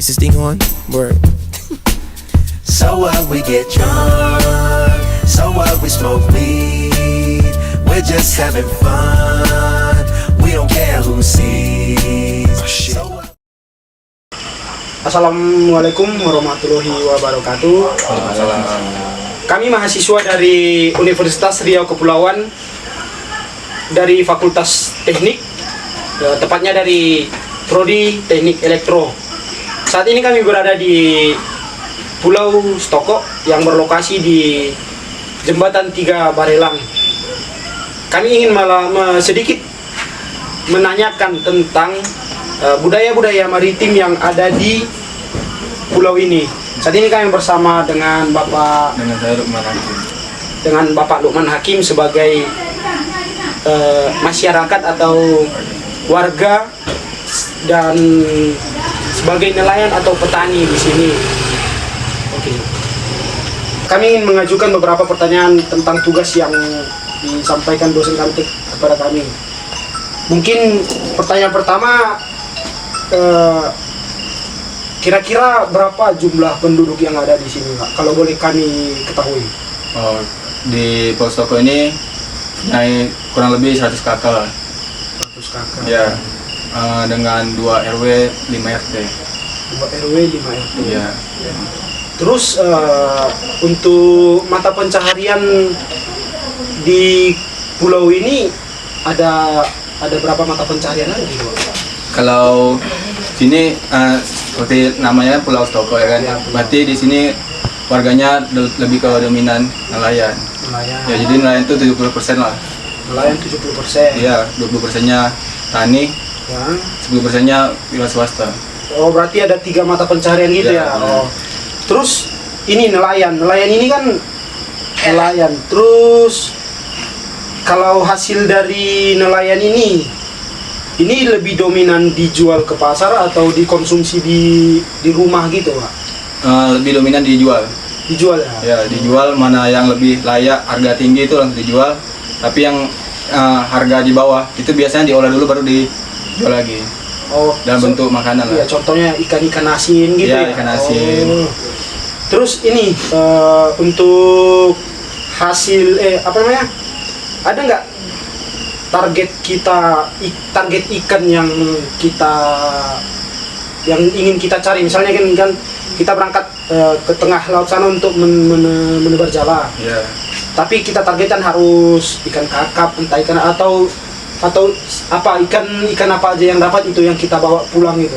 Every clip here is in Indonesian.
Is this thing on? Word. So what, we get drunk. So what, we smoke weed. We're just having fun. We don't care who sees. So what? Assalamualaikum warahmatullahi wabarakatuh. Kami mahasiswa dari Universitas Riau Kepulauan dari Fakultas Teknik, tepatnya dari Prodi Teknik Elektro. Saat ini kami berada di Pulau Stoko yang berlokasi di Jembatan 3 Barelang. Kami ingin sedikit menanyakan tentang budaya-budaya maritim yang ada di pulau ini. Saat ini kami bersama dengan Bapak Lukman Hakim sebagai masyarakat atau warga dan sebagai nelayan atau petani di sini. Oke. Kami ingin mengajukan beberapa pertanyaan tentang tugas yang disampaikan dosen kami kepada kami. Mungkin pertanyaan pertama, kira-kira berapa jumlah penduduk yang ada di sini, Pak? Kalau boleh kami ketahui. Di Polstoko ini kurang lebih 100 kakak lah. 100 kakak. Ya, dengan 2 RW 5 RT. 2 RW 5 RT. Ya. Terus untuk mata pencaharian di pulau ini ada berapa mata pencaharian lagi, Pak? Kalau sini seperti namanya Pulau Stoko ya kan. Ya, berarti di sini warganya lebih ke dominan nelayan. Nelayan. Ya, jadi nelayan itu 70% lah. Nelayan 70%. Iya, 20%-nya tani, Ya. 10%-nya wira swasta. Oh, berarti ada 3 mata pencaharian gitu ya. Ya, Oh. Terus ini nelayan ini kan nelayan. Terus kalau hasil dari nelayan ini lebih dominan dijual ke pasar atau dikonsumsi di rumah gitu, Pak? Lebih dominan dijual. Dijual ya? Ya, dijual mana yang lebih layak, harga tinggi itu langsung dijual. Tapi yang harga di bawah itu biasanya diolah dulu baru dijual lagi. Oh, Dalam bentuk makanan iya, lah. contohnya ikan asin gitu Iya, ya? ikan asin. Oh. Terus ini untuk hasil ada nggak target ikan yang ingin kita cari? Misalnya kan kita berangkat ke tengah laut sana untuk menebar jala. Ya. Tapi kita targetkan harus ikan kakap, entah ikan atau apa ikan apa aja yang dapat itu yang kita bawa pulang itu.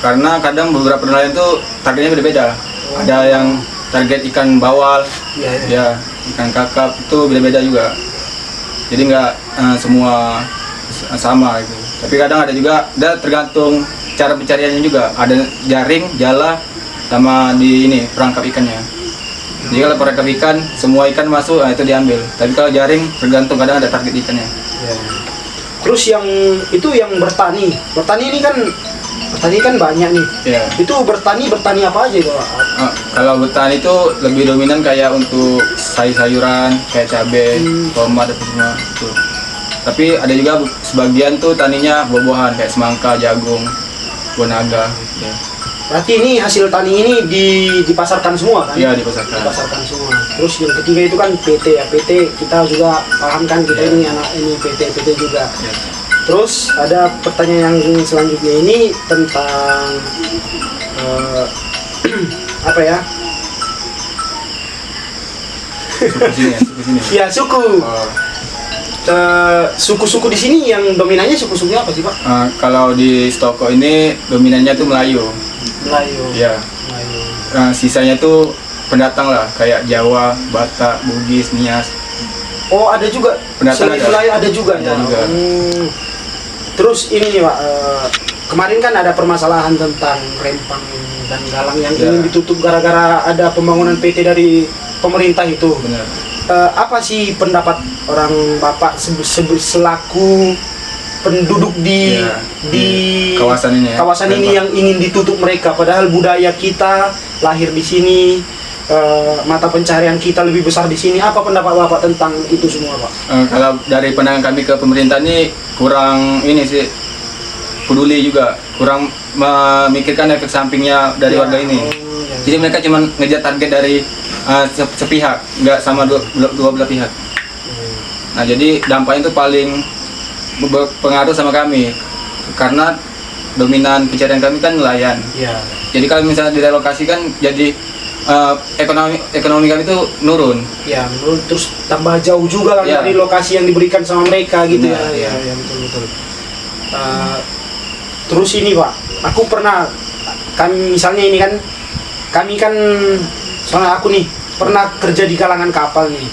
Karena kadang beberapa nelayan itu targetnya beda-beda. Ada yang target ikan bawal, ya ikan kakap itu beda-beda juga. Jadi nggak semua sama gitu. Tapi kadang ada juga, tergantung cara pencariannya juga. Ada jaring, jala, sama di ini perangkap ikannya. Jadi kalau perangkap ikan, semua ikan masuk, itu diambil. Tapi kalau jaring, tergantung, kadang ada target ikannya. Ya. Terus yang bertani ini kan banyak nih. Ya. Itu bertani apa aja itu, Pak? Kalau bertani itu lebih dominan kayak untuk sayur-sayuran, kayak cabai, tomat, dan semua itu. Tapi ada juga sebagian tuh taninya buah-buahan kayak semangka, jagung, buah naga. Ya. Berarti ini hasil tani ini dipasarkan semua kan? Iya, dipasarkan. Dipasarkan semua. Terus yang ketiga itu kan PT ya. PT kita juga paham kan, kita ini anak ini PT juga. Ya. Terus ada pertanyaan yang selanjutnya ini tentang apa ya? Suku sini ya, suku sini. Ya, suku. Suku-suku di sini yang dominannya suku-suku apa sih, Pak? Kalau di Stoko ini dominannya tuh Melayu. Melayu. Ya. Melayu. Sisanya tuh pendatang lah, kayak Jawa, Batak, Bugis, Nias. Oh, ada juga. Pendatang Selain ada. Melayu ada juga Ada ya. juga. Terus ini nih, Pak, kemarin kan ada permasalahan tentang Rempang dan Galang yang ingin ditutup gara-gara ada pembangunan PT dari pemerintah itu. Benar. Apa sih pendapat orang Bapak selaku penduduk di kawasan ini ya, kawasan ini yang ingin ditutup mereka, padahal budaya kita lahir di sini, mata pencaharian kita lebih besar di sini. Apa pendapat Bapak tentang itu semua, Pak? Kalau dari pandangan kami ke pemerintah ini kurang ini sih, peduli juga, kurang memikirkan efek sampingnya dari Ya, warga ini. ya. Jadi mereka cuma ngejar target dari sepihak, nggak sama dua belah pihak. Nah jadi dampaknya itu paling berpengaruh sama kami, karena dominan pencarian kami kan nelayan. Ya. Jadi kalau misalnya direlokasikan, jadi ekonomi kami itu nurun. Ya, menurut terus tambah jauh juga kan Ya. dari lokasi yang diberikan sama mereka gitu Nah, ya. ya. Ya, betul betul. Terus ini Pak, aku pernah misalnya ini kan kami kan soalnya aku nih pernah kerja di galangan kapal nih.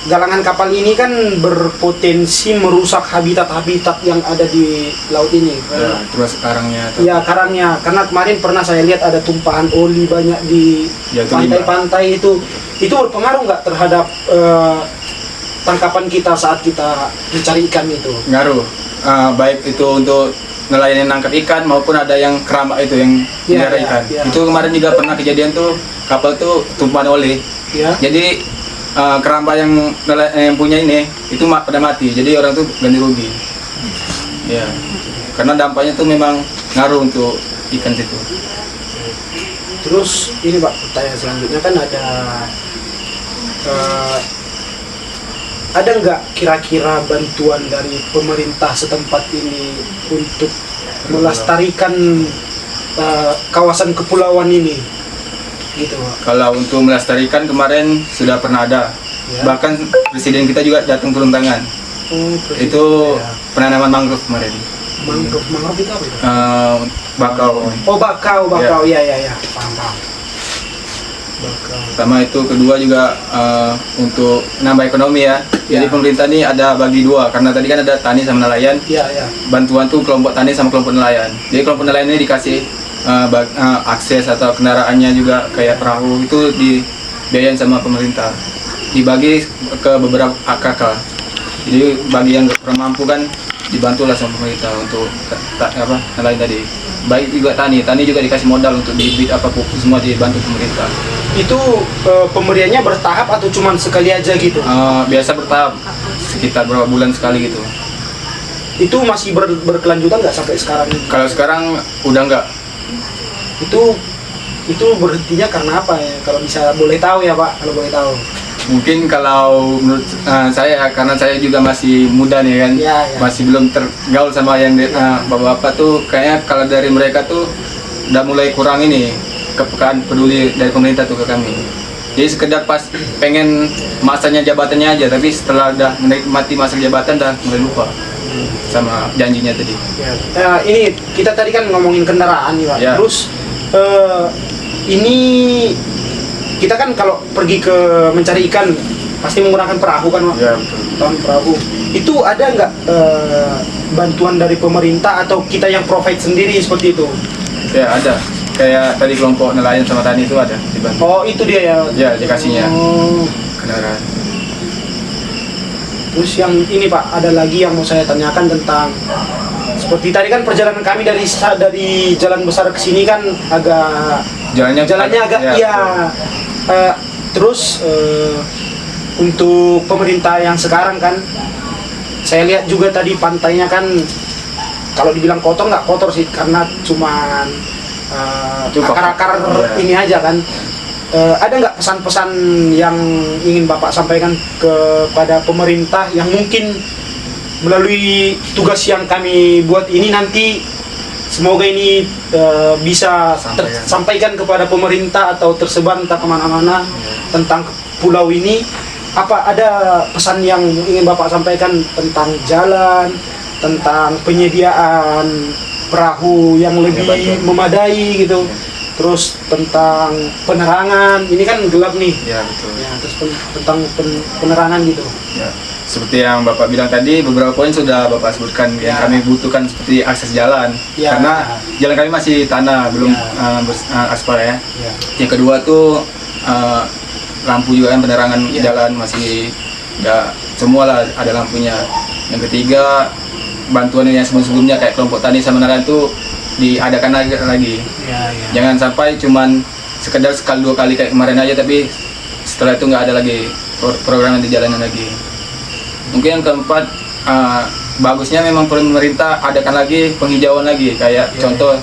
Galangan kapal ini kan berpotensi merusak habitat-habitat yang ada di laut ini. Ya, terus karangnya. Ya, karangnya. Karena kemarin pernah saya lihat ada tumpahan oli banyak di Ya, itu pantai-pantai itu. Itu berpengaruh nggak terhadap tangkapan kita saat kita mencari ikan itu? Ngaruh, baik itu untuk nelayan yang nangkap ikan maupun ada yang kerambak itu yang Ya, melihara ya, ikan. ya. Itu kemarin juga pernah kejadian tuh, kapal tuh tumpahan oli. Ya. Jadi keramba yang punya ini itu pada mati, jadi orang tuh ganti rugi. Ya, karena dampaknya tuh memang ngaruh untuk ikan situ. Terus ini Pak, pertanyaan selanjutnya kan ada nggak kira-kira bantuan dari pemerintah setempat ini untuk melestarikan kawasan kepulauan ini, gitu Pak? Kalau untuk melestarikan kemarin sudah pernah ada, Ya. bahkan presiden kita juga datang turun tangan. Itu ya. penanaman mangrove kemarin. Mangrove itu apa itu? Bakau. Oh, bakau, ya, paham. Bakau. Pertama itu, kedua juga untuk nambah ekonomi ya. Ya. Jadi pemerintah ini ada bagi dua, karena tadi kan ada tani sama nelayan. Ya. Bantuan tuh kelompok tani sama kelompok nelayan. Jadi kelompok nelayan ini dikasih akses atau kendaraannya juga kayak perahu itu dibiayain sama pemerintah. Dibagi ke beberapa AKK. Jadi bagi yang kurang mampu kan dibantu lah sama pemerintah untuk nelayan tadi. Baik juga tani juga dikasih modal untuk bibit apa pupuk semua dibantu pemerintah. Itu pemberiannya bertahap atau cuma sekali aja gitu? Biasa bertahap, sekitar berapa bulan sekali gitu. Itu masih berkelanjutan nggak sampai sekarang? Kalau sekarang udah enggak. Itu berhentinya karena apa ya? Kalau bisa boleh tahu ya Pak, kalau boleh tahu. Mungkin kalau menurut saya, karena saya juga masih muda nih kan, Ya. masih belum tergaul sama yang bapak-bapak tuh, kayaknya kalau dari mereka tuh udah mulai kurang ini kepekaan peduli dari pemerintah tuh ke kami. Jadi sekedar pas pengen masanya jabatannya aja, tapi setelah udah menikmati masa jabatan udah mulai lupa sama janjinya tadi. Ya. Ini kita tadi kan ngomongin kendaraan nih Pak. Ya. Terus ini kita kan kalau pergi ke mencari ikan pasti menggunakan perahu kan Pak? Ya betul. Tahun perahu. Itu ada nggak bantuan dari pemerintah atau kita yang provide sendiri seperti itu? Ya ada. Kayak tadi kelompok nelayan sama tani itu ada dibantu. Oh, itu dia ya? Ya dikasihnya Oh. kendaraan. Terus yang ini Pak, ada lagi yang mau saya tanyakan tentang seperti tadi kan perjalanan kami dari jalan besar ke sini kan agak Jalannya agak ya, iya. Terus untuk pemerintah yang sekarang kan, saya lihat juga tadi pantainya kan kalau dibilang kotor nggak kotor sih, karena cuman akar-akar Ya. ini aja kan. Ada nggak pesan-pesan yang ingin Bapak sampaikan kepada pemerintah yang mungkin melalui tugas yang kami buat ini nanti semoga ini bisa tersampaikan kepada pemerintah atau tersebar entah kemana-mana tentang pulau ini. Apa ada pesan yang ingin Bapak sampaikan tentang jalan, tentang penyediaan perahu yang lebih memadai gitu, terus tentang penerangan, ini kan gelap nih Ya betul. ya, terus tentang penerangan gitu. Ya, seperti yang Bapak bilang tadi, beberapa poin sudah Bapak sebutkan yang Ya. kami butuhkan, seperti akses jalan. Ya. Karena jalan kami masih tanah, belum Ya. aspal ya. Ya. Yang kedua tuh lampu juga kan, penerangan Ya. jalan masih nggak semua lah ada lampunya. Yang ketiga, bantuan yang sebelum-sebelumnya kayak kelompok tani sama nelayan tuh diadakan lagi. Ya. Jangan sampai cuman sekedar sekali dua kali kayak kemarin aja, tapi setelah itu nggak ada lagi program yang dijalanin lagi. Mungkin yang keempat, bagusnya memang pemerintah adakan lagi penghijauan lagi kayak contoh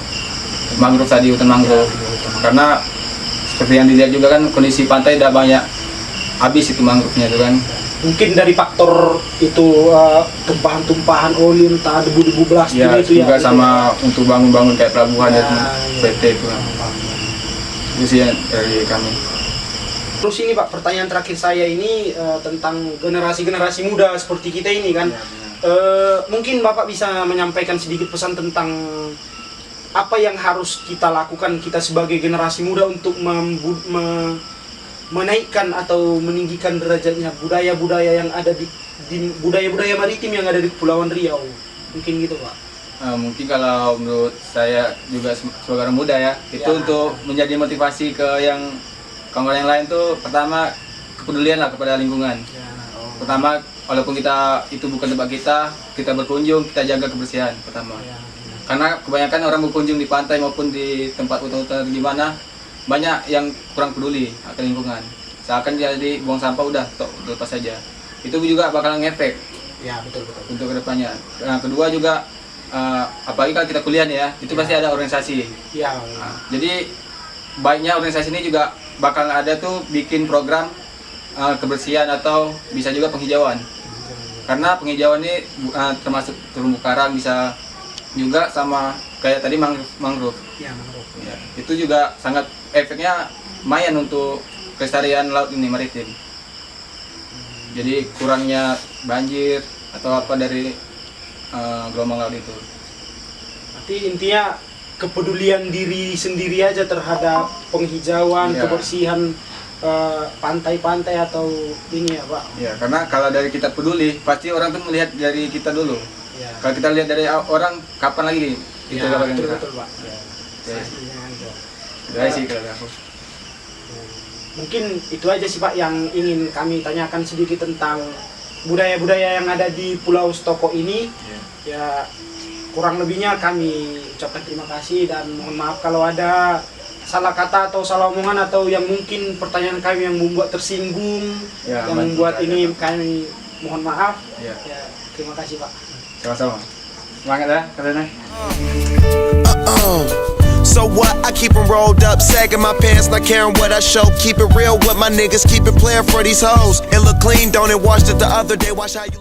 mangrove tadi, hutan mangrove. Karena seperti yang dilihat juga kan kondisi pantai udah banyak habis itu mangrove-nya itu kan. Mungkin dari faktor itu tumpahan-tumpahan oli, entah debu-debu belasting Ya, itu juga ya. sama untuk bangun-bangun kayak pelabuhan Ya, itu iya. PT itu. Itu sih yang dari kami. Terus ini Pak, pertanyaan terakhir saya ini tentang generasi-generasi muda seperti kita ini kan. Mungkin Bapak bisa menyampaikan sedikit pesan tentang apa yang harus kita lakukan kita sebagai generasi muda untuk menaikkan atau meninggikan derajatnya budaya-budaya yang ada di budaya-budaya maritim yang ada di Kepulauan Riau. Mungkin gitu Pak. Mungkin kalau menurut saya juga sebagai orang muda ya, itu untuk menjadi motivasi ke yang kawan yang lain tuh pertama kepedulian lah kepada lingkungan. Pertama, walaupun kita itu bukan tempat kita berkunjung, kita jaga kebersihan pertama. Karena kebanyakan orang berkunjung di pantai maupun di tempat hutan-hutan gimana, banyak yang kurang peduli akan lingkungan. Seakan jadi buang sampah udah lepas saja. Itu juga bakal ngefek. Ya, betul. Untuk kedepannya. Nah, kedua juga apalagi kalau kita kuliah nih ya, itu pasti ada organisasi. Ya. Jadi baiknya organisasi ini juga bakal ada tuh bikin program kebersihan atau bisa juga penghijauan. Karena penghijauan ini termasuk terumbu karang, bisa juga sama kayak tadi mangrove. Ya, mangrove. Ya, itu juga sangat efeknya lumayan untuk kelestarian laut ini maritim. Jadi kurangnya banjir atau apa dari gelombang laut itu. Berarti intinya kepedulian diri sendiri aja terhadap penghijauan, kebersihan pantai-pantai atau ini ya Pak. Ya, karena kalau dari kita peduli, pasti orang tuh melihat dari kita dulu. Ya. Kalau kita lihat dari orang, kapan lagi itu Ya, kapan kita? betul Pak. Ya. Dari sih kalau aku. Mungkin itu aja sih Pak yang ingin kami tanyakan sedikit tentang budaya-budaya yang ada di Pulau Stoko ini. Ya, kurang lebihnya kami ucapkan terima kasih dan mohon maaf kalau ada salah kata atau salah omongan atau yang mungkin pertanyaan kami yang membuat tersinggung, Ya, yang membuat ini kami mohon maaf. Ya. Ya, terima kasih Pak. Sama-sama. Semangat ya kalian. So what? I keep 'em rolled up, sagging my pants, not caring what I show. Keep it real with my niggas, keep it playing for these hoes. It look clean, don't it? Washed it the other day. Watch how you.